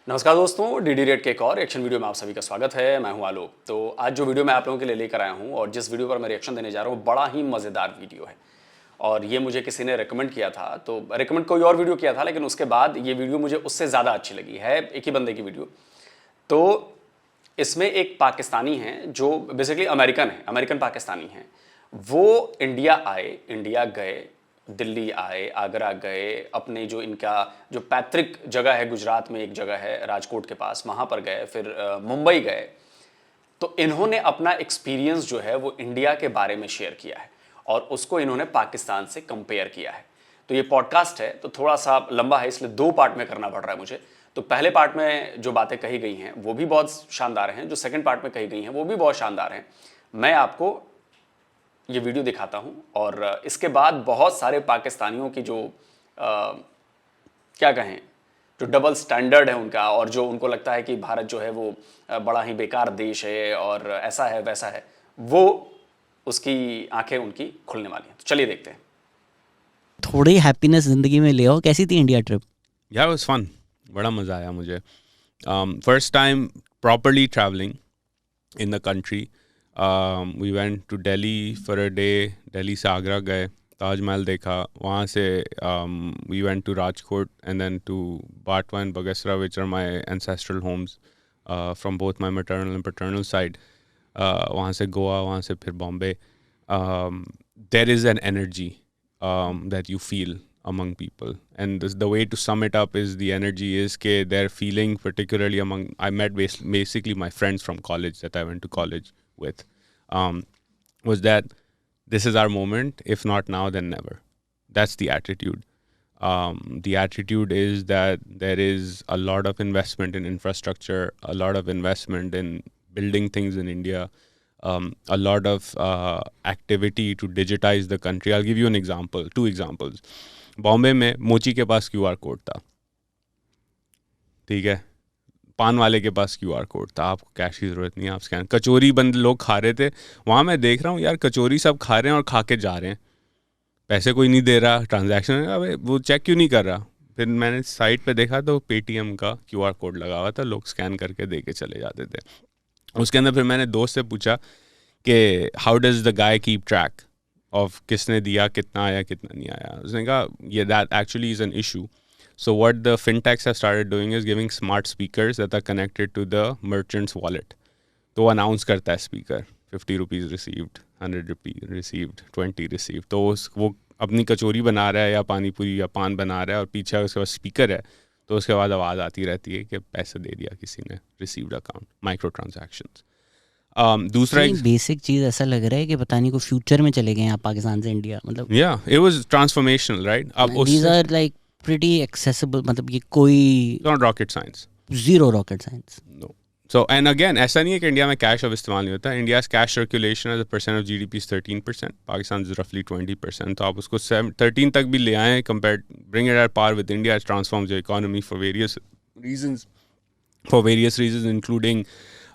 नमस्कार दोस्तों, D rate के एक और रिएक्शन वीडियो में आप सभी का स्वागत है। मैं हूं आलोक। तो आज जो वीडियो मैं आप लोगों के लिए लेकर आया हूं और जिस वीडियो पर मैं रिएक्शन देने जा रहा हूं, बड़ा ही मज़ेदार वीडियो है और ये मुझे किसी ने रेकमेंड किया था। तो रेकमेंड कोई और वीडियो किया था, लेकिन उसके बाद ये वीडियो मुझे उससे ज़्यादा अच्छी लगी है। एक ही बंदे की वीडियो। तो इसमें एक पाकिस्तानी है जो बेसिकली अमेरिकन है, अमेरिकन पाकिस्तानी है। वो इंडिया आए, इंडिया गए, दिल्ली आए, आगरा गए, अपने जो इनका जो पैतृक जगह है, गुजरात में एक जगह है राजकोट के पास, वहाँ पर गए, फिर मुंबई गए। तो इन्होंने अपना एक्सपीरियंस जो है वो इंडिया के बारे में शेयर किया है और उसको इन्होंने पाकिस्तान से कंपेयर किया है। तो ये पॉडकास्ट है तो थोड़ा सा लंबा है, इसलिए 2 पार्ट में करना पड़ रहा है मुझे। तो पहले पार्ट में जो बातें कही गई हैं वो भी बहुत शानदार हैं, जो सेकंड पार्ट में कही गई हैं वो भी बहुत शानदार हैं। मैं आपको ये वीडियो दिखाता हूं और इसके बाद बहुत सारे पाकिस्तानियों की जो क्या कहें, जो डबल स्टैंडर्ड है उनका और जो उनको लगता है कि भारत जो है वो बड़ा ही बेकार देश है और ऐसा है वैसा है, वो उसकी आंखें उनकी खुलने वाली हैं। तो चलिए देखते हैं। थोड़ी हैप्पीनेस जिंदगी में ले आओ। कैसी थी India trip? Yeah, it was fun. बड़ा मज़ा आया मुझे. First time properly traveling in the country. We went to Delhi for a day. Delhi से आगरा गए, ताजमहल देखा. वहाँ से we went to Rajkot and then to Batwa and Bagasra, which are my ancestral homes from both my maternal and paternal side. वहाँ से गोवा, वहाँ से फिर Bombay. There is an energy that you feel among people, and the way to sum it up is the energy is that they're feeling, particularly among, I met basically my friends from college that I went to college with, was that this is our moment, if not now then never. That's the attitude. The attitude is that there is a lot of investment in infrastructure, a lot of investment in building things in India, a lot of activity to digitize the country. I'll give you an example, 2 examples. Bombay में मोची के पास QR code था, ठीक है. पान वाले के पास QR code था, आपको कैश की ज़रूरत नहीं है, आप स्कैन. कचौरी बंद लोग खा रहे थे वहाँ, मैं देख रहा हूँ यार कचौरी सब खा रहे हैं और खा के जा रहे हैं, पैसे कोई नहीं दे रहा, ट्रांजैक्शन अबे वो चेक क्यों नहीं कर रहा. फिर मैंने साइट पे देखा तो पेटीएम का QR कोड लगा हुआ था, लोग स्कैन करके दे के चले जाते थे. उसके अंदर फिर मैंने दोस्त से पूछा कि how does the guy keep track of किसने दिया, कितना आया, कितना नहीं आया. उसने कहा ये that actually is an issue. So what the fintechs have started doing is giving smart speakers that are connected to the merchants wallet. तो अनाउंस करता है speaker, 50 rupees received, 100 rupees received, 20 received. तो वो अपनी कचौरी बना रहा है या पानी पूरी या पान बना रहा है और पीछे उसके पास स्पीकर है, तो उसके बाद आवाज़ आती रहती है कि पैसे दे दिया किसी ने, रिसीव्ड अकाउंट, माइक्रो ट्रांजैक्शंस. दूसरा बेसिक चीज ऐसा लग रहा है कि पता नहीं को फ्यूचर में चले गए हैं आप पाकिस्तान से इंडिया. मतलब yeah, it was transformational, right? अब these are like pretty accessible. मतलब ये कोई not rocket science, zero rocket science. no. So and again ऐसा नहीं है कि इंडिया में कैश अब इस्तेमाल नहीं होता. India's cash circulation as a percent of GDP is 13%. Pakistan is roughly 20%. तो आप उसको 13 तक भी ले आएँ, compared, bring it at par with India. It transforms the economy for various reasons, including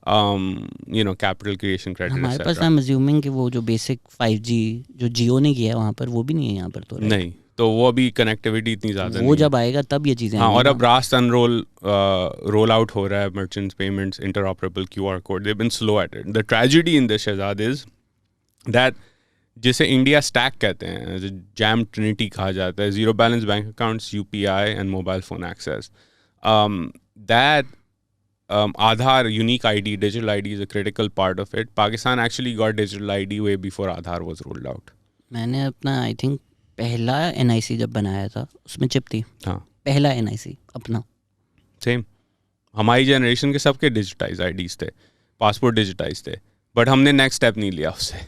capital creation, credit, हमारे पास etc. I'm assuming कि वो जो बेसिक 5G जो जियो ने किया है वहाँ पर, वो भी नहीं है यहाँ पर. तो नहीं, तो वो अभी कनेक्टिविटी इतनी ज़्यादा नहीं वो है. जब आएगा तब ये चीज़ें हाँ, और अब रास्ट रोल आउट हो रहा है, merchants payments, interoperable QR code. They been slow at it. The tragedy in this शहजाद इज दैट जिसे इंडिया स्टैक कहते हैं, जैम ट्रिनिटी कहा जाता है, zero balance bank accounts, UPI and mobile phone access, that Aadhaar unique ID, digital ID is a critical part of it. Pakistan actually got digital ID way before Aadhaar was rolled out. मैंने अपना I think पहला NIC जब बनाया था उसमें chip थी. हाँ, पहला NIC अपना. सेम. हमारी जनरेशन के सबके डिजिटाइज IDs थे, पासपोर्ट डिजिटाइज थे, बट हमने नेक्स्ट स्टेप नहीं लिया उससे.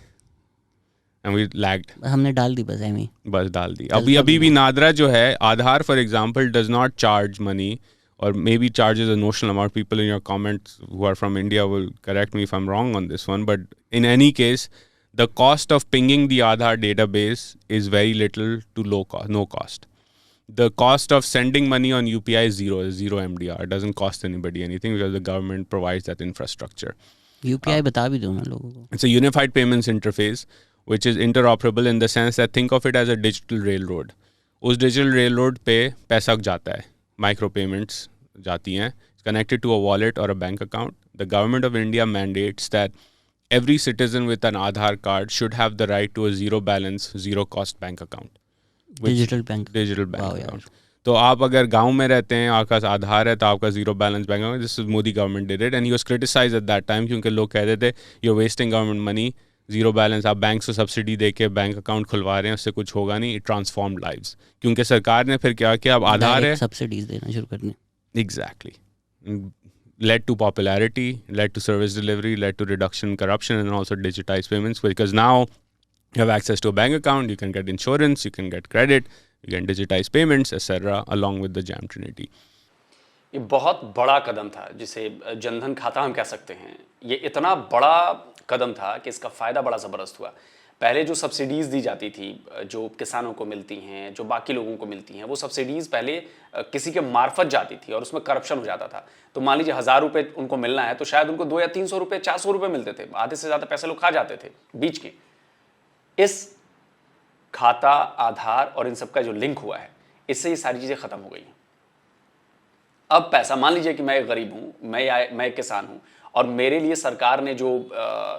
And we lagged. हमने डाल दी बस एमी. बस डाल दी. अभी भी नादरा जो है, Aadhaar for example does not charge money, or maybe charges a notional amount. People in your comments who are from India will correct me if I'm wrong on this one, but in any case, the cost of pinging the Aadhaar database is very little to no cost. The cost of sending money on UPI is zero MDR. It doesn't cost anybody anything because the government provides that infrastructure. UPI बता भी दो ना लोगों को. It's a unified payments interface which is interoperable in the sense that think of it as a digital railroad. उस digital railroad पे पैसा जाता है, माइक्रो पेमेंट्स जाती हैं, It's connected to a wallet or a bank account. The government of India mandates that every citizen with an Aadhaar card should have the right to a zero balance, zero cost bank account. Digital bank. Digital bank वाह यार. Account. तो आप अगर गांव में रहते हैं, आपका आधार है, तो आपका zero balance bank account. This is Modi government did it and he was criticised at that time, क्योंकि लोग कहते थे you are wasting government money. Zero balance, आप बैंक से सब्सिडी दे के बैंक अकाउंट खुलवा रहे हैं, उससे कुछ होगा नहीं. इट ट्रांसफॉर्म्ड लाइव्स, क्योंकि सरकार ने फिर क्या किया, अब आधार है. सब्सिडीज देना शुरू करने. Exactly. led to popularity, led to service delivery, led to reduction in corruption, and also digitized payments, because now you have access to a bank account, you can get insurance, you can get credit, you can digitize payments, etc., along with the JAM Trinity. ये बहुत बड़ा कदम था, जिसे जनधन खाता हम कह सकते हैं. ये इतना बड़ा कदम था कि इसका फ़ायदा बड़ा ज़बरदस्त हुआ. पहले जो सब्सिडीज़ दी जाती थी, जो किसानों को मिलती हैं, जो बाकी लोगों को मिलती हैं, वो सब्सिडीज़ पहले किसी के मार्फत जाती थी और उसमें करप्शन हो जाता था. तो मान लीजिए 1000 रुपये उनको मिलना है, तो शायद उनको 200 या 300 रुपये, 400 रुपये मिलते थे. आधे से ज़्यादा पैसे लोग खा जाते थे बीच के. इस खाता, आधार और इन सब का जो लिंक हुआ है, इससे ये सारी चीज़ें ख़त्म हो गई हैं. अब पैसा, मान लीजिए कि मैं एक गरीब हूँ, मैं एक किसान हूँ, और मेरे लिए सरकार ने जो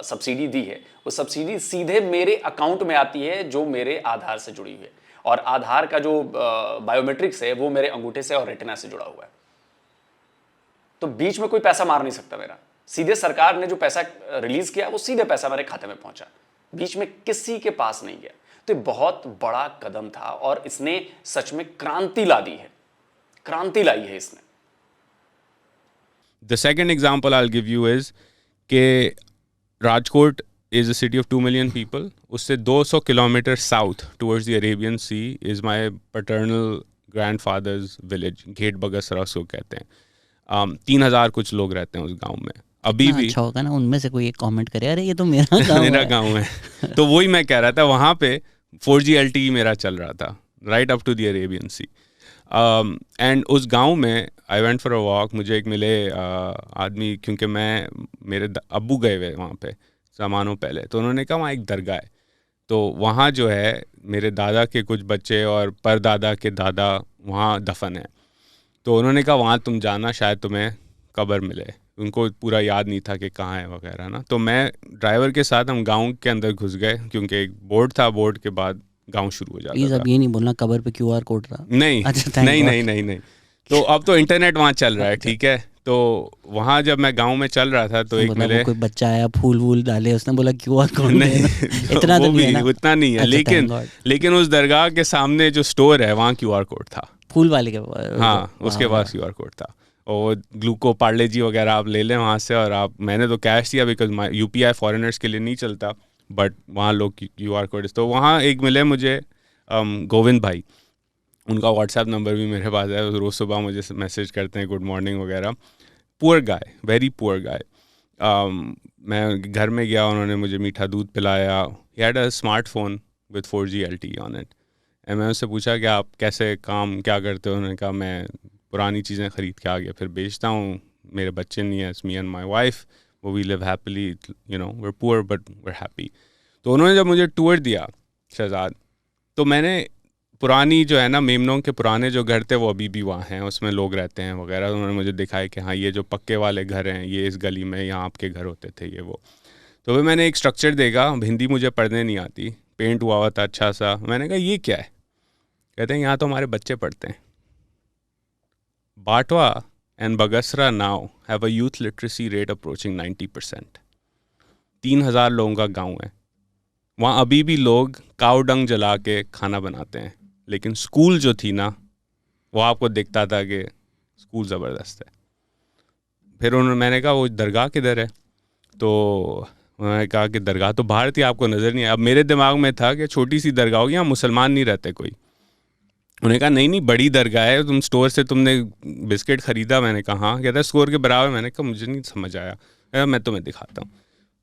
सब्सिडी दी है, वो सब्सिडी सीधे मेरे अकाउंट में आती है, जो मेरे आधार से जुड़ी हुई है. और आधार का जो बायोमेट्रिक्स है, वो मेरे अंगूठे से और रेटिना से जुड़ा हुआ है. तो बीच में कोई पैसा मार नहीं सकता मेरा. सीधे सरकार ने जो पैसा रिलीज किया, वो सीधे पैसा मेरे खाते में पहुंचा, बीच में किसी के पास नहीं गया. तो ये बहुत बड़ा कदम था और इसने सच में क्रांति ला दी है, क्रांति लाई है इसने. The second example I'll give you is कि Rajkot is a city of 2 million people. उससे 200 kilometre south towards the Arabian Sea is my paternal grandfather's village. घेट बगसरा उसको कहते हैं. 3000 कुछ लोग रहते हैं उस गांव में. अभी भी अच्छा होगा ना उनमें से कोई एक कमेंट करे, अरे ये तो मेरा गांव मेरा है. गांव है. तो वही मैं कह रहा था, वहाँ पे 4G LTE मेरा चल रहा था, right up to the Arabian Sea. And उस गांव में I went for a walk. मुझे एक मिले आदमी, क्योंकि मेरे अब्बू गए हुए वहाँ पे सामानों पहले, तो उन्होंने कहा वहाँ एक दरगाह है. तो वहाँ जो है मेरे दादा के कुछ बच्चे और परदादा के दादा वहाँ दफन है. तो उन्होंने कहा वहाँ तुम जाना, शायद तुम्हें कब्र मिले. उनको पूरा याद नहीं था कि कहाँ है वगैरह ना. तो मैं ड्राइवर के साथ हम गाँव के अंदर घुस गए, क्योंकि एक बोर्ड था, बोर्ड के बाद गांव शुरू हो जाता प्लीज था. अब ये नहीं बोलना कबर पे QR कोड रहा. नहीं, अच्छा, नहीं. तो अब तो इंटरनेट वहाँ चल रहा है, ठीक है. तो वहाँ जब मैं गांव में चल रहा था, तो एक मिले, कोई बच्चा आया, फूल वूल डाले, उसने बोला QR कोड नहीं. इतना वो तो भी नहीं है ना? उतना नहीं है. लेकिन उस दरगाह के सामने जो स्टोर है, वहाँ QR कोड था. फूल वाले के पास. हाँ, उसके पास QR कोड था. और ग्लूको पार्ले जी वगैरह आप ले लें वहाँ से. और आप, मैंने तो कैश दिया, बिकॉज UPI फॉरेनर्स के लिए नहीं चलता, बट वहाँ लोग QR कोड. तो वहाँ एक मिले मुझे गोविंद भाई. उनका व्हाट्सएप नंबर भी मेरे पास है. रोज़ सुबह मुझे मैसेज करते हैं, गुड मॉर्निंग वगैरह. Poor guy, very poor guy. मैं घर में गया, उन्होंने मुझे मीठा दूध पिलाया. He had a smartphone with 4G LTE on it. And मैं उससे पूछा कि आप कैसे काम क्या करते हो. उन्होंने कहा मैं पुरानी चीज़ें ख़रीद के आ गया, फिर बेचता हूँ. मेरे बच्चे नहीं हैं, मी एंड माई वाइफ, वो we live happily, you know, we are poor but we are happy. तो उन्होंने जब मुझे टूर दिया शहजाद, तो मैंने पुरानी जो है ना, मेमनों के पुराने जो घर थे, वो अभी भी वहाँ हैं, उसमें लोग रहते हैं वगैरह. उन्होंने मुझे दिखाया कि हाँ, ये जो पक्के वाले घर हैं, ये इस गली में, यहाँ आपके घर होते थे, ये वो. तो फिर मैंने एक स्ट्रक्चर देखा. हिंदी मुझे पढ़ने नहीं आती, पेंट हुआ था अच्छा सा. मैंने कहा ये क्या है? कहते हैं यहाँ तो हमारे बच्चे पढ़ते हैं. Batwa and Bagasara now have a youth literacy rate approaching 90%. 3000 लोगों का गाँव है. वहाँ अभी भी लोग काऊ डंग जला के खाना बनाते हैं. लेकिन स्कूल जो थी ना, वो आपको दिखता था कि स्कूल ज़बरदस्त है. फिर मैंने कहा वो दरगाह किधर है? तो उन्होंने कहा कि दरगाह तो बाहर थी, आपको नज़र नहीं आया. अब मेरे दिमाग में था कि छोटी सी दरगाह होगी, यहाँ मुसलमान नहीं रहते कोई. उन्होंने कहा नहीं बड़ी दरगाह है, तुम स्टोर से तुमने बिस्किट ख़रीदा. मैंने कहा हाँ. कहता है स्टोर के बराबर. मैंने कहा मुझे नहीं समझ आया. मैं तुम्हें दिखाता हूँ.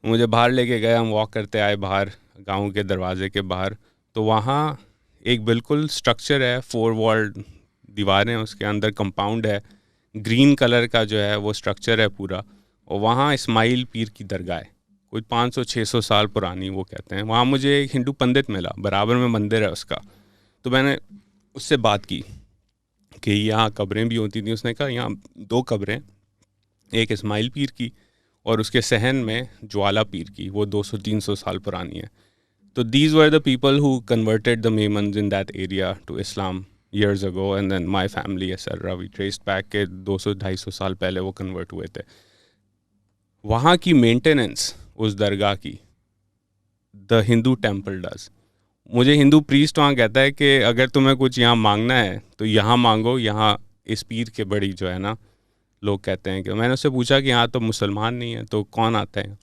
मुझे बाहर लेके गए, हम वॉक करते आए बाहर, गांव के दरवाजे के बाहर. तो वहाँ एक बिल्कुल स्ट्रक्चर है, 4 वॉल दीवारें, उसके अंदर कंपाउंड है, ग्रीन कलर का जो है वो स्ट्रक्चर है पूरा. और वहाँ इस्माइल पीर की दरगाह है, कोई 500-600 साल पुरानी वो कहते हैं. वहाँ मुझे एक हिंदू पंडित मिला, बराबर में मंदिर है उसका. तो मैंने उससे बात की कि यहाँ कब्रें भी होती थी. उसने कहा यहाँ 2 कब्रें, एक इस्माइल पीर की और उसके सहन में ज्वाला पीर की, वो 200-300 साल पुरानी है. तो these were the people who converted the Memons in that area to Islam years ago, and then my family etc. we traced back के 200-250 साल पहले वो convert हुए थे. वहाँ की मेंटेनेंस उस दरगाह की द हिंदू टेम्पल डज. मुझे हिंदू प्रीस्ट वहाँ कहता है कि अगर तुम्हें कुछ यहाँ मांगना है तो यहाँ मांगो, यहाँ इस पीर के बड़ी जो है ना, लोग कहते हैं कि मैंने उससे पूछा कि यहाँ तो मुसलमान नहीं है तो कौन आते हैं.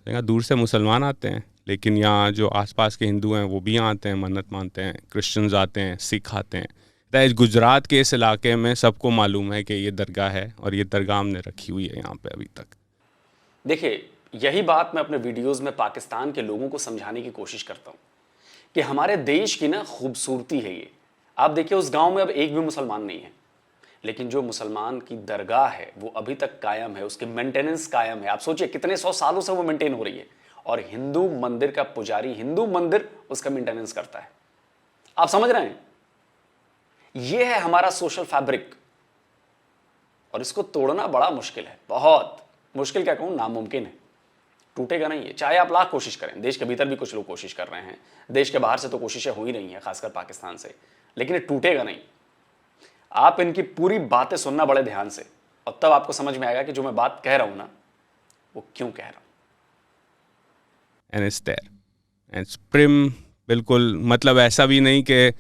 देखा दूर से मुसलमान आते हैं, लेकिन यहाँ जो आसपास के हिंदू हैं वो भी यहाँ आते हैं, मन्नत मानते हैं, क्रिश्चियंस आते हैं, सिख आते हैं. गुजरात के इस इलाके में सबको मालूम है कि ये दरगाह है और ये दरगाह हमने रखी हुई है यहाँ पे अभी तक. देखिए, यही बात मैं अपने वीडियोस में पाकिस्तान के लोगों को समझाने की कोशिश करता हूँ कि हमारे देश की ना खूबसूरती है ये. आप देखिए, उस गांव में अब एक भी मुसलमान नहीं है, लेकिन जो मुसलमान की दरगाह है वो अभी तक कायम है, उसकी मेंटेनेंस कायम है. आप सोचिए कितने 100 सालों से वो मेंटेन हो रही है, और हिंदू मंदिर का पुजारी, हिंदू मंदिर उसका मेंटेनेंस करता है. आप समझ रहे हैं? ये है हमारा सोशल फैब्रिक, और इसको तोड़ना बड़ा मुश्किल है. बहुत मुश्किल, क्या कहूं, नामुमकिन है. टूटेगा नहीं है, चाहे आप लाख कोशिश करें. देश के भीतर भी कुछ लोग कोशिश कर रहे हैं, देश के बाहर से तो कोशिशें हो ही रही हैं, खासकर पाकिस्तान से, लेकिन ये टूटेगा नहीं. आप इनकी पूरी बातें सुनना बड़े ध्यान से, और तब आपको समझ में आएगा कि जो मैं बात कह रहा हूं ना, वो क्यों कह रहा हूं. And it's there and it's prim. बिल्कुल, मतलब ऐसा भी नहीं कि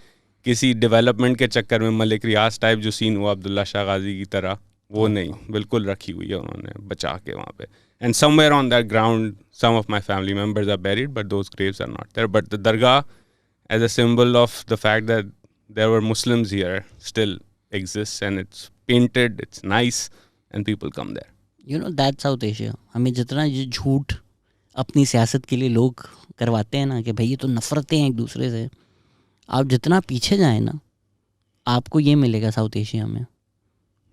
किसी डेवलपमेंट के चक्कर में मलिक रियाज टाइप जो सीन हुआ अब्दुल्ला शाह गाजी की तरह, वो नहीं, बिल्कुल रखी हुई है उन्होंने बचा के वहाँ पे. And somewhere on that ground some of my family members are buried, but those graves are not there. But the dargah as a symbol of the fact that there were Muslims here still exists, and it's painted, it's nice, and people come there. You know, that's South Asia. हमें जितना ये झूठ अपनी सियासत के लिए लोग करवाते हैं ना कि भाई ये तो नफरतें हैं एक दूसरे से, आप जितना पीछे जाएं ना, आपको ये मिलेगा साउथ एशिया में.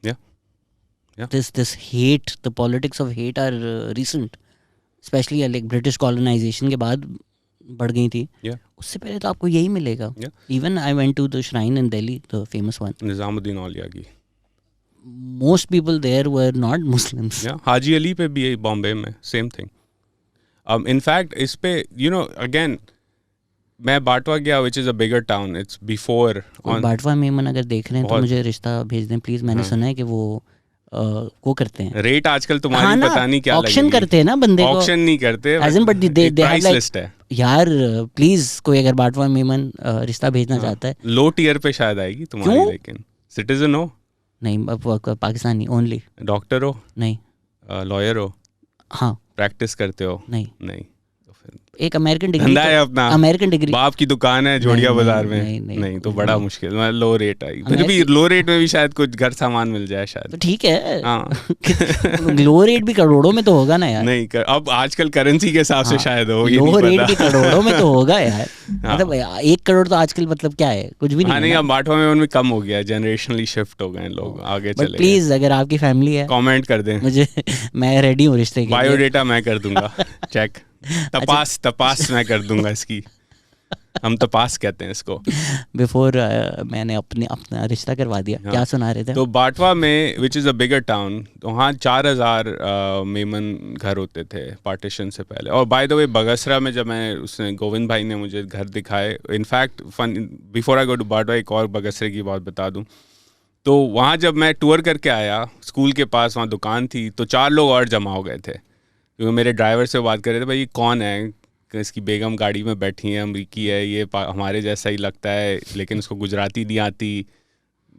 Yeah. This hate, the politics of hate are recent, especially like British colonization के बाद बढ़ गई थी. Yeah. उससे पहले तो आपको यही मिलेगा. Yeah. Even I went to the shrine in Delhi, the famous one. Nizamuddin औलिया की. Most people there were not Muslims. Yeah. Haji Ali पे भी बॉम्बे में same thing. In fact, इस पे you know again मैं बाटवा गया, which is a bigger town. It's before on. बाटवा मेमन अगर देख रहे हैं तो मुझे रिश्ता भेज दें प्लीज. मैंने सुना है कि वो करते हैं रेट आजकल तुम्हारी पता नहीं क्या लगेगी. ऑक्शन करते हैं ना बंदे को. ऑक्शन नहीं करते, प्राइस लिस्ट है यार. प्लीज कोई अगर बाटवा मेमन रिश्ता भेजना चाहता है, लो टियर पे शायद आएगी तुम्हारी. लेकिन सिटीजन हो नहीं, पाकिस्तानी ओनली. डॉक्टर हो नहीं, लॉयर हो, हाँ, प्रैक्टिस करते हो नहीं, तो फिर एक अमेरिकन डिग्री धंधा है अपना, अमेरिकन डिग्री, बाप की दुकान है जोड़िया बाजार में. नहीं तो बड़ा मुश्किल. लो रेट आई, फिर भी लो रेट में भी शायद कुछ घर सामान मिल जाए शायद. तो ठीक है. हाँ. लो रेट भी करोड़ों में तो होगा ना यार. नहीं अब आजकल करेंसी के हिसाब से शायद हो. लो रेट भी करोड़ों में तो होगा यार. मतलब 1 करोड़ तो आजकल मतलब क्या है, कुछ भी नहीं. नहीं, अब बाटवा में उनमें कम हो गया, जनरेशनली शिफ्ट हो गए लोग, आगे चले गए. प्लीज अगर आपकी फैमिली है कमेंट कर दें मुझे, मैं रेडी हूँ रिश्ते के लिए. बायोडेटा मैं कर दूंगा चेक. तपास मैं कर दूंगा इसकी. हम तपास कहते हैं इसको. बिफोर मैंने अपना रिश्ता करवा दिया. क्या सुना रहे थे? तो बाटवा में which is a bigger town, तो वहाँ 4000 मेमन घर होते थे पार्टीशन से पहले. और बाय द वे बगसरा में जब मैं उसने गोविंद भाई ने मुझे घर दिखाए, in fact before I go to Batwa एक और बगसरे की बात बता दूँ. तो वहाँ जब मैं टूर करके आया, स्कूल के पास वहाँ दुकान थी, तो 4 लोग और जमा हो गए थे. क्योंकि मेरे ड्राइवर से बात कर रहे थे, भाई ये कौन है, इसकी बेगम गाड़ी में बैठी है, अमरीकी है, ये हमारे जैसा ही लगता है, लेकिन उसको गुजराती नहीं आती,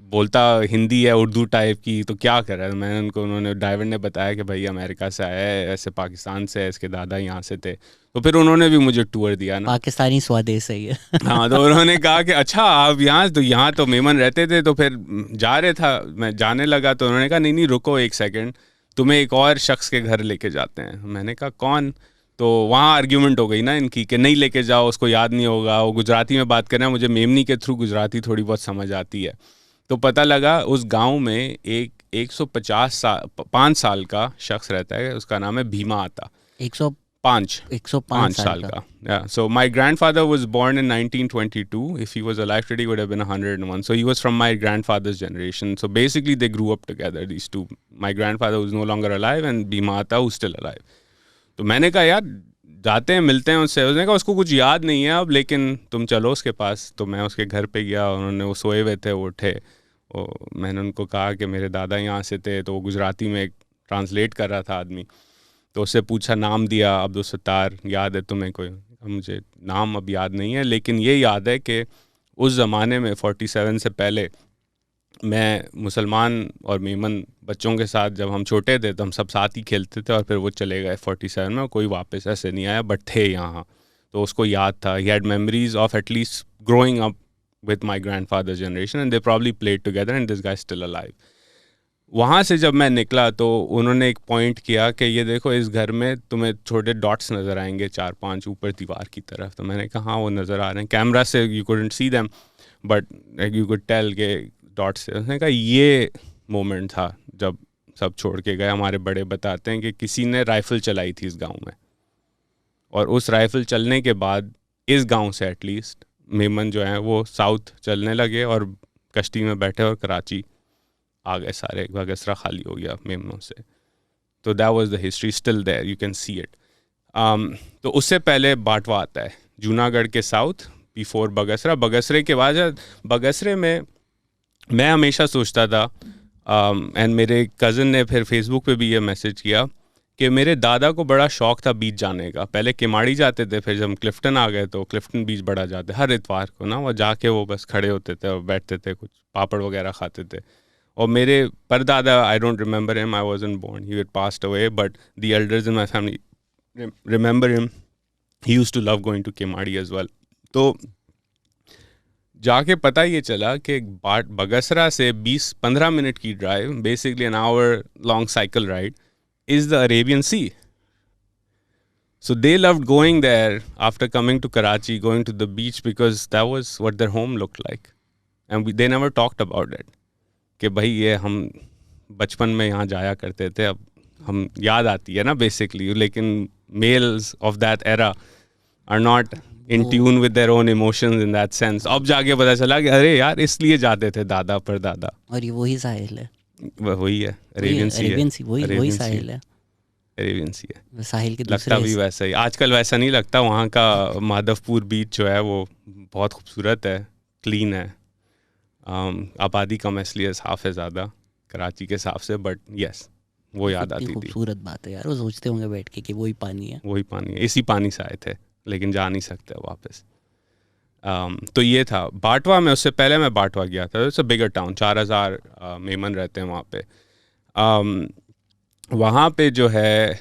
बोलता हिंदी है उर्दू टाइप की, तो क्या कर रहा है. मैंने उन्होंने ड्राइवर ने बताया कि भाई अमेरिका से आया है, ऐसे पाकिस्तान से है, इसके दादा यहाँ से थे. तो फिर उन्होंने भी मुझे टूर दिया ना, पाकिस्तानी स्वदेश है ये. हाँ, तो उन्होंने कहा कि अच्छा आप यहाँ तो मेमन रहते थे. तो फिर जा रहे था, मैं जाने लगा, तो उन्होंने कहा नहीं रुको 1 सेकेंड, तुम्हें एक और शख्स के घर लेके जाते हैं. मैंने कहा कौन? तो वहाँ आर्ग्यूमेंट हो गई ना इनकी कि नहीं लेके जाओ, उसको याद नहीं होगा, वो गुजराती में बात कर रहे हैं. मुझे मेमनी के थ्रू गुजराती थोड़ी बहुत समझ आती है. तो पता लगा उस गांव में एक 150 5 साल का शख्स रहता है, उसका नाम है भीमा आता. 105 साल का. Yeah. So my grandfather was born in 1922. If he was alive today, he would have been 101. So he was from my grandfather's generation. So basically, they grew up together. These two. My grandfather was no longer alive, and Bhimata was still alive. तो मैंने कहा यार जाते हैं मिलते हैं उससे. उसने कहा उसको कुछ याद नहीं है अब, लेकिन तुम चलो उसके पास. तो मैं उसके घर पे गया. उन्होंने वो सोए हुए थे, वो उठे. मैंने उनको कहा कि मेरे दादा यहाँ से थे. तो वो गुजराती में ट्रांसलेट कर रहा था आदमी. तो उससे पूछा, नाम दिया अब्दुल सत्तार, याद है तुम्हें कोई? मुझे नाम अब याद नहीं है, लेकिन ये याद है कि उस ज़माने में 47 से पहले मैं मुसलमान और मेमन बच्चों के साथ जब हम छोटे थे तो हम सब साथ ही खेलते थे, और फिर वो चले गए 47 में, कोई वापस ऐसे नहीं आया, बट थे यहाँ. तो उसको याद था. He had memories of at least growing up with my grandfather generation, and they probably played together, and this guy still alive. वहाँ से जब मैं निकला तो उन्होंने एक पॉइंट किया कि ये देखो इस घर में तुम्हें छोटे डॉट्स नज़र आएंगे 4-5 ऊपर दीवार की तरफ. तो मैंने कहा हाँ वो नज़र आ रहे हैं. कैमरा से you couldn't see them, but you could tell के डॉट्स से. उसने कहा ये मोमेंट था जब सब छोड़ के गए. हमारे बड़े बताते हैं कि किसी ने राइफ़ल चलाई थी इस गांव में, और उस राइफ़ल चलने के बाद इस गांव से एटलीस्ट मेमन जो हैं वो साउथ चलने लगे और कश्ती में बैठे और कराची आ गए सारे. बगसरा खाली हो गया मेमनों से. तो that was the history, still there, you can see it. तो उससे पहले बाटवा आता है जूनागढ़ के साउथ बिफोर बगसरा. बगसरे के बाद बगसरे में मैं हमेशा सोचता था, एंड मेरे कज़न ने फिर फेसबुक पे भी ये मैसेज किया कि मेरे दादा को बड़ा शौक़ था बीच जाने का. पहले किमाड़ी जाते थे, फिर जब क्लिफ्टन आ गए तो क्लिफ्टन बीच बड़ा जाते हर इतवार को ना. वो जाके वो बस खड़े होते थे और बैठते थे, कुछ पापड़ वगैरह खाते थे. और मेरे परदादा, I don't remember him, I wasn't born, he had passed away, but the elders in my family remember him. He used to love going to Keamari as well. तो जाके पता ये चला कि बगसरा से 20-15 मिनट की drive, basically an hour long cycle ride, is the Arabian sea. So they loved going there after coming to Karachi, going to the beach, because that was what their home looked like. And they never talked about it. कि भाई ये हम बचपन में यहाँ जाया करते थे. अब हम याद आती है ना बेसिकली, लेकिन males of that era are not in tune with their own emotions in that sense. अब जाके पता चला कि अरे यार इसलिए जाते थे दादा पर दादा. और ये वही साहिल है, वही है अरेबियन सी, वही साहिल है, अरेबियन सी है. साहिल के दूसरे लगता भी वैसा ही. आजकल वैसा नहीं लगता. वहाँ का माधवपुर बीच जो है वो बहुत खूबसूरत है, क्लीन है. आबादी कम इसलिए साफ़ है ज़्यादा कराची के हिसाब से, बट यस वो याद आती थी. खूबसूरत बात है यार. वो सोचते होंगे बैठ के कि वही पानी है, वही पानी है. इसी पानी से आए थे, लेकिन जा नहीं सकते वापस. तो ये था बाटवा में. उससे पहले मैं बाटवा गया था. It's a bigger town, 4000 Memon रहते हैं वहाँ पे. वहाँ पे जो है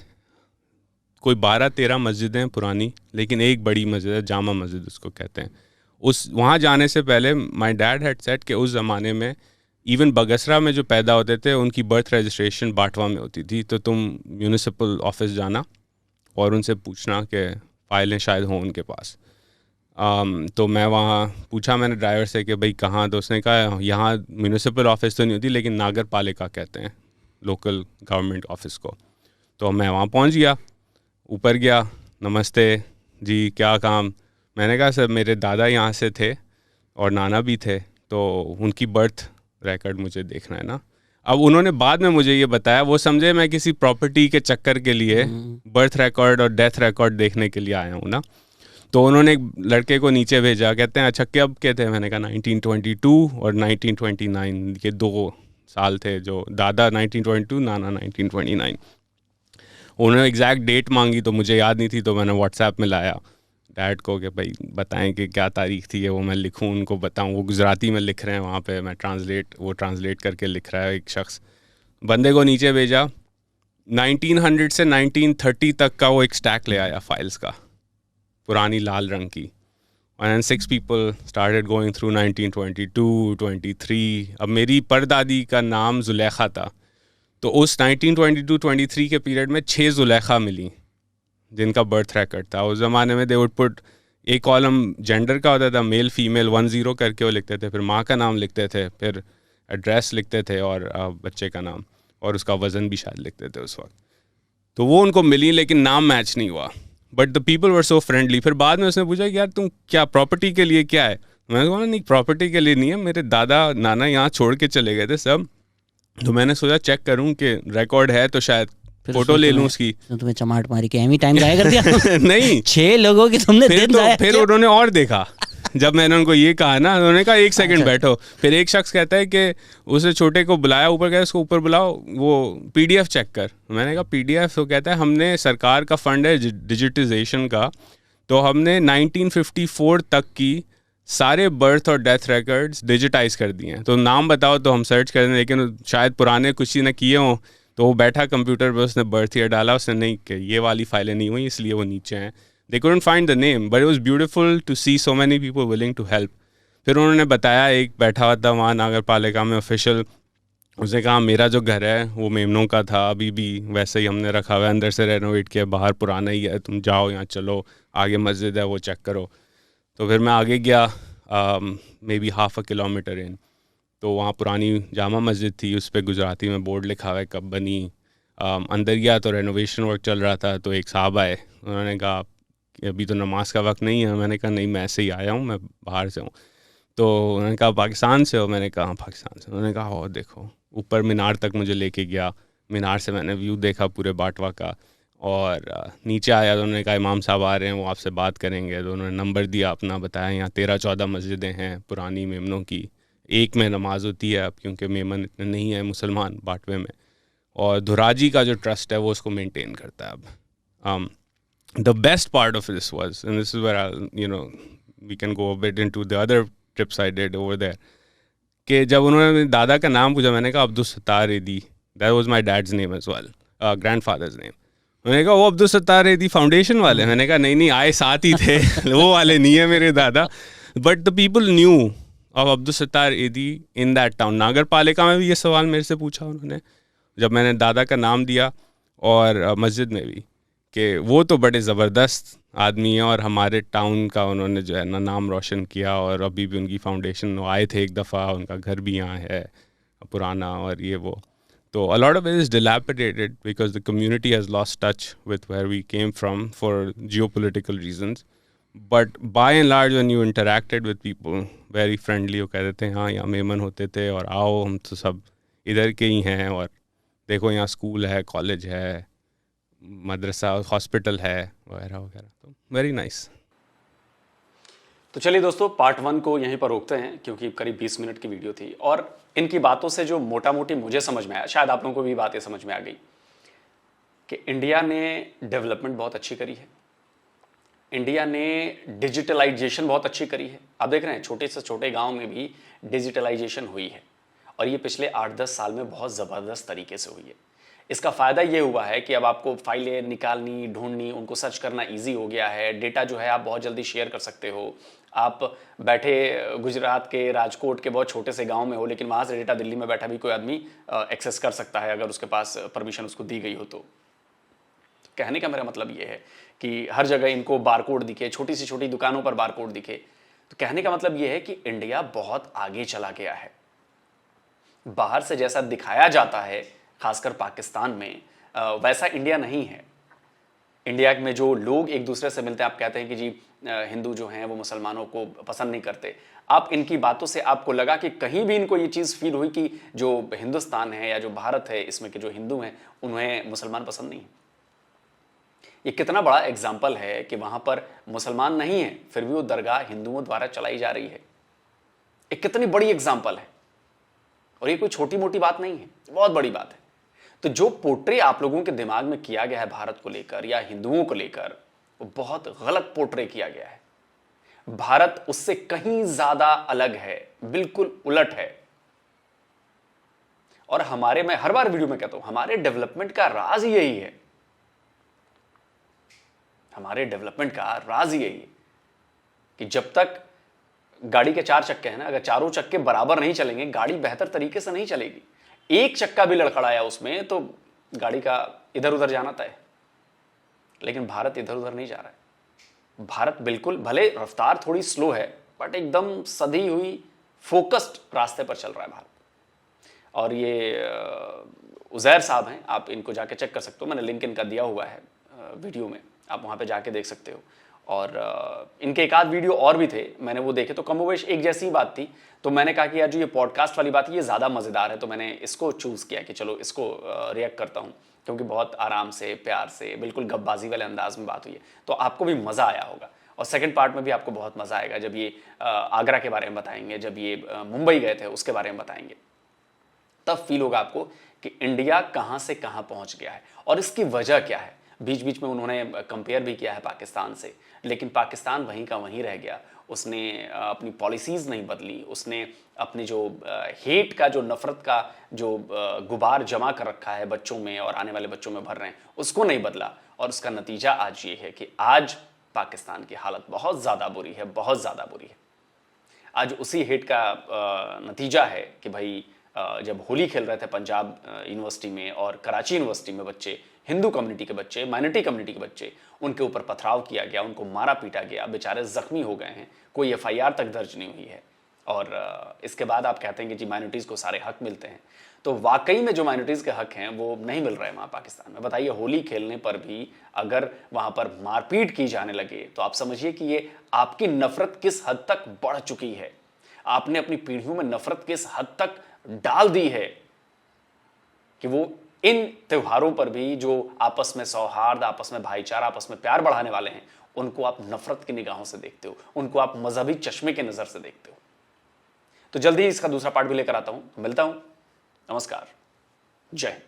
कोई 12-13 मस्जिदें हैं पुरानी, लेकिन एक बड़ी मस्जिद है, जामा मस्जिद उसको कहते हैं. उस वहाँ जाने से पहले माय डैड हैड सेड कि उस ज़माने में इवन बगसरा में जो पैदा होते थे उनकी बर्थ रजिस्ट्रेशन बाटवा में होती थी. तो तुम म्यूनिसिपल ऑफिस जाना और उनसे पूछना कि फ़ाइलें शायद हों उनके पास. तो मैं वहाँ पूछा मैंने ड्राइवर से कि भाई कहाँ. तो उसने कहा यहाँ म्यूनिसिपल ऑफिस तो नहीं होती, लेकिन नागर पालिका कहते हैं लोकल गवर्नमेंट ऑफिस को. तो मैं वहाँ पहुँच गया, ऊपर गया, नमस्ते जी क्या काम. मैंने कहा सर मेरे दादा यहाँ से थे और नाना भी थे, तो उनकी बर्थ रिकॉर्ड मुझे देखना है ना. अब उन्होंने बाद में मुझे ये बताया, वो समझे मैं किसी प्रॉपर्टी के चक्कर के लिए बर्थ रिकॉर्ड और डेथ रिकॉर्ड देखने के लिए आया हूँ ना. तो उन्होंने एक लड़के को नीचे भेजा, कहते हैं अच्छा कब के थे. मैंने कहा 1922 और 1929, ये 2 साल थे जो दादा 1922, नाना 1929. उन्होंने एग्जैक्ट डेट मांगी तो मुझे याद नहीं थी, तो मैंने व्हाट्सएप में लाया डैड को कि भाई बताएं कि क्या तारीख थी है, वो मैं लिखूं उनको बताऊं. वो गुजराती में लिख रहे हैं वहाँ पे, मैं ट्रांसलेट करके लिख रहा है एक शख्स. बंदे को नीचे भेजा. 1900 से 1930 तक का वो एक स्टैक ले आया फाइल्स का, पुरानी लाल रंग की. And 6 people started going through 1922, 23. अब मेरी परदादी का नाम जुलेखा था, तो उस 1922-23 के पीरियड में 6 जुलेखा मिली जिनका बर्थ रिकॉर्ड था. उस ज़माने में दे वुड पुट एक कॉलम जेंडर का होता था, मेल फीमेल 10 करके वो लिखते थे, फिर माँ का नाम लिखते थे, फिर एड्रेस लिखते थे और बच्चे का नाम, और उसका वज़न भी शायद लिखते थे उस वक्त. तो वो उनको मिली, लेकिन नाम मैच नहीं हुआ. But the people were so friendly. फिर बाद में उसने पूछा कि यार तुम क्या प्रॉपर्टी के लिए क्या है. मैंने कहा नहीं प्रॉपर्टी के लिए नहीं है, मेरे दादा नाना यहाँ छोड़ के चले गए थे सब, तो मैंने सोचा चेक करूँ कि रिकॉर्ड है तो शायद फोटो ले लूँ उसकी. तुम्हें चमाट मारी के एमी टाइम जाया कर दिया. नहीं 6 लोगों की तुमने दिन जाया फिर किया। उन्होंने और देखा. जब मैंने उनको ये कहा ना, उन्होंने कहा 1 सेकंड बैठो. फिर एक शख्स कहता है कि उसे छोटे को बुलाया ऊपर, कहता है उसको ऊपर बुलाओ, वो PDF चेक कर. मैंने कहा PDF? तो कहता है हमने सरकार का फंड है डिजिटाइजेशन का, तो हमने 1954 तक की सारे बर्थ और डेथ रिकॉर्ड्स डिजिटाइज कर दिए हैं. तो नाम बताओ तो हम सर्च कर दें, लेकिन शायद पुराने किसी ने किए हों. तो वो बैठा कंप्यूटर पर, उसने बर्थ ईयर डाला, उसने नहीं कि ये वाली फाइलें नहीं हुई इसलिए वो नीचे हैं. They couldn't find the name, but it was beautiful to see so many people willing to help. फिर उन्होंने बताया, एक बैठा हुआ था वहाँ नागर पालिका में ऑफिशियल, उसने कहा मेरा जो घर है वो मेमनों का था, अभी भी वैसे ही हमने रखा हुआ है, अंदर से रेनोवेट किया, बाहर पुराना ही है, तुम जाओ यहाँ चलो, आगे मस्जिद है वो चेक करो. तो फिर मैं आगे गया, मे बी ½ किलोमीटर इन, तो वहाँ पुरानी जामा मस्जिद थी, उस पर गुजराती में बोर्ड लिखा हुआ है कब बनी. अंदर गया तो रेनोवेशन वर्क चल रहा था, तो एक साहब आए, उन्होंने कहा अभी तो नमाज का वक्त नहीं है. मैंने कहा नहीं मैं ऐसे ही आया हूँ, मैं बाहर से हूँ. तो उन्होंने कहा पाकिस्तान से हो? मैंने कहा पाकिस्तान से. उन्होंने कहा और देखो, ऊपर मीनार तक मुझे लेके गया, मीनार से मैंने व्यू देखा पूरे बाटवा का. और नीचे आया तो उन्होंने कहा इमाम साहब आ रहे हैं, वो आपसे बात करेंगे. तो उन्होंने नंबर दिया अपना, बताया यहाँ 13-14 मस्जिदें हैं पुरानी मेमनों की, एक में नमाज होती है अब, क्योंकि मेमन इतने नहीं है मुसलमान बाटवे में, और धुराजी का जो ट्रस्ट है वो उसको मेंटेन करता है अब. The best part of this was, and this is where we can go a bit into the other trips I did over there, कि जब उन्होंने मेरे दादा का नाम पूछा, मैंने कहा अब्दुल सत्तार एदी, that was my dad's name as well, grandfather's name. मैंने कहा वो अब्दुल सत्तार एदी फाउंडेशन वाले? मैंने कहा नहीं आए साथ ही थे, वो वाले नहीं है मेरे दादा. But the people new of Abdul Sattar एदी इन दैट टाउन. नागर पालिका में भी ये सवाल मेरे से पूछा उन्होंने जब मैंने दादा का नाम दिया, और मस्जिद में भी, कि वो तो बड़े ज़बरदस्त आदमी हैं और हमारे टाउन का उन्होंने जो है ना नाम रोशन किया, और अभी भी उनकी फाउंडेशन, वो आए थे एक दफ़ा, उनका घर भी यहाँ है पुराना और ये वो. तो a lot of it is dilapidated because the community has lost touch with where we came from for geopolitical reasons. But by and large when you interacted with people, very friendly, वो कहते थे हाँ यहाँ मेमन होते थे और आओ हम तो सब इधर के ही हैं, और देखो यहाँ स्कूल है, कॉलेज है, मदरसा, हॉस्पिटल है, वगैरह वगैरह. तो वेरी नाइस. तो चलिए दोस्तों, पार्ट 1 को यहीं पर रोकते हैं, क्योंकि करीब 20 मिनट की वीडियो थी, और इनकी बातों से जो मोटा मोटी मुझे समझ में आया, शायद आप लोगों को भी बातें समझ में आ गई, कि इंडिया ने डेवलपमेंट बहुत अच्छी करी है, इंडिया ने डिजिटलाइजेशन बहुत अच्छी करी है. आप देख रहे हैं छोटे से छोटे गाँव में भी डिजिटलाइजेशन हुई है, और ये पिछले 8-10 साल में बहुत ज़बरदस्त तरीके से हुई है. इसका फ़ायदा ये हुआ है कि अब आपको फाइलें निकालनी, ढूंढनी, उनको सर्च करना इजी हो गया है. डेटा जो है आप बहुत जल्दी शेयर कर सकते हो. आप बैठे गुजरात के राजकोट के बहुत छोटे से गांव में हो, लेकिन वहाँ से डेटा दिल्ली में बैठा भी कोई आदमी एक्सेस कर सकता है, अगर उसके पास परमिशन उसको दी गई हो. तो कहने का मेरा मतलब ये है कि हर जगह इनको बारकोड दिखे, छोटी से छोटी दुकानों पर बारकोड दिखे. तो कहने का मतलब ये है कि इंडिया बहुत आगे चला गया है. बाहर से जैसा दिखाया जाता है, खासकर पाकिस्तान में, वैसा इंडिया नहीं है. इंडिया में जो लोग एक दूसरे से मिलते हैं, आप कहते हैं कि जी हिंदू जो हैं वो मुसलमानों को पसंद नहीं करते. आप इनकी बातों से आपको लगा कि कहीं भी इनको ये चीज़ फील हुई कि जो हिंदुस्तान है या जो भारत है, इसमें के जो हिंदू हैं उन्हें मुसलमान पसंद नहीं. ये कितना बड़ा एग्जाम्पल है कि वहाँ पर मुसलमान नहीं है, फिर भी वो दरगाह हिंदुओं द्वारा चलाई जा रही है. एक कितनी बड़ी एग्जाम्पल है, और ये कोई छोटी मोटी बात नहीं है, बहुत बड़ी बात है. तो जो पोर्ट्रे आप लोगों के दिमाग में किया गया है भारत को लेकर या हिंदुओं को लेकर, वो बहुत गलत पोर्ट्रे किया गया है. भारत उससे कहीं ज्यादा अलग है, बिल्कुल उलट है. और हमारे, मैं हर बार वीडियो में कहता हूं, हमारे डेवलपमेंट का राज यही है. हमारे डेवलपमेंट का राज यही है कि जब तक गाड़ी के 4 चक्के हैं ना, अगर चारों चक्के बराबर नहीं चलेंगे, गाड़ी बेहतर तरीके से नहीं चलेगी. एक चक्का भी लड़खड़ाया उसमें तो गाड़ी का इधर उधर जाना तय. लेकिन भारत इधर उधर नहीं जा रहा है. भारत बिल्कुल, भले रफ्तार थोड़ी स्लो है, बट एकदम सधी हुई फोकस्ड रास्ते पर चल रहा है भारत. और ये उज़ैर साहब हैं, आप इनको जाके चेक कर सकते हो, मैंने लिंक इनका दिया हुआ है वीडियो में. आप वहाँ पे जाके देख सकते हो। और इनके एक आध वीडियो और भी थे, मैंने वो देखे तो कमोवेश एक जैसी ही बात थी। तो मैंने कहा कि यार जो ये पॉडकास्ट वाली बात है ये ज़्यादा मज़ेदार है, तो मैंने इसको चूज़ किया कि चलो इसको रिएक्ट करता हूँ, क्योंकि बहुत आराम से, प्यार से, बिल्कुल गप्पबाजी वाले अंदाज में बात हुई है, तो आपको भी मज़ा आया होगा। और सेकंड पार्ट में भी आपको बहुत मज़ा आएगा जब ये आगरा के बारे में बताएंगे, जब ये मुंबई गए थे उसके बारे में बताएंगे, तब फील होगा आपको कि इंडिया कहाँ से कहाँ पहुँच गया है और इसकी वजह क्या है। बीच बीच में उन्होंने कंपेयर भी किया है पाकिस्तान से, लेकिन पाकिस्तान वहीं का वहीं रह गया। उसने अपनी पॉलिसीज़ नहीं बदली, उसने अपनी जो हेट का, जो नफ़रत का जो गुबार जमा कर रखा है बच्चों में और आने वाले बच्चों में भर रहे हैं, उसको नहीं बदला। और उसका नतीजा आज ये है कि आज पाकिस्तान की हालत बहुत ज़्यादा बुरी है, बहुत ज़्यादा बुरी है। आज उसी हेट का नतीजा है कि भाई जब होली खेल रहे थे पंजाब यूनिवर्सिटी में और कराची यूनिवर्सिटी में बच्चे, हिंदू कम्युनिटी के बच्चे, माइनॉरिटी कम्युनिटी के बच्चे, उनके ऊपर पथराव किया गया, उनको मारा पीटा गया, बेचारे जख्मी हो गए हैं, कोई FIR तक दर्ज नहीं हुई है। और इसके बाद आप कहते हैं कि जी माइनॉरिटीज़ को सारे हक मिलते हैं, तो वाकई में जो माइनॉरिटीज़ के हक हैं वो नहीं मिल रहे हैं वहाँ पाकिस्तान में। बताइए, होली खेलने पर भी अगर वहाँ पर मारपीट की जाने लगे तो आप समझिए कि ये आपकी नफ़रत किस हद तक बढ़ चुकी है, आपने अपनी पीढ़ियों में नफ़रत किस हद तक डाल दी है कि वो इन त्योहारों पर भी जो आपस में सौहार्द, आपस में भाईचारा, आपस में प्यार बढ़ाने वाले हैं, उनको आप नफरत की निगाहों से देखते हो, उनको आप मजहबी चश्मे के नज़र से देखते हो। तो जल्दी ही इसका दूसरा पार्ट भी लेकर आता हूं, मिलता हूं, नमस्कार, जय हिंद।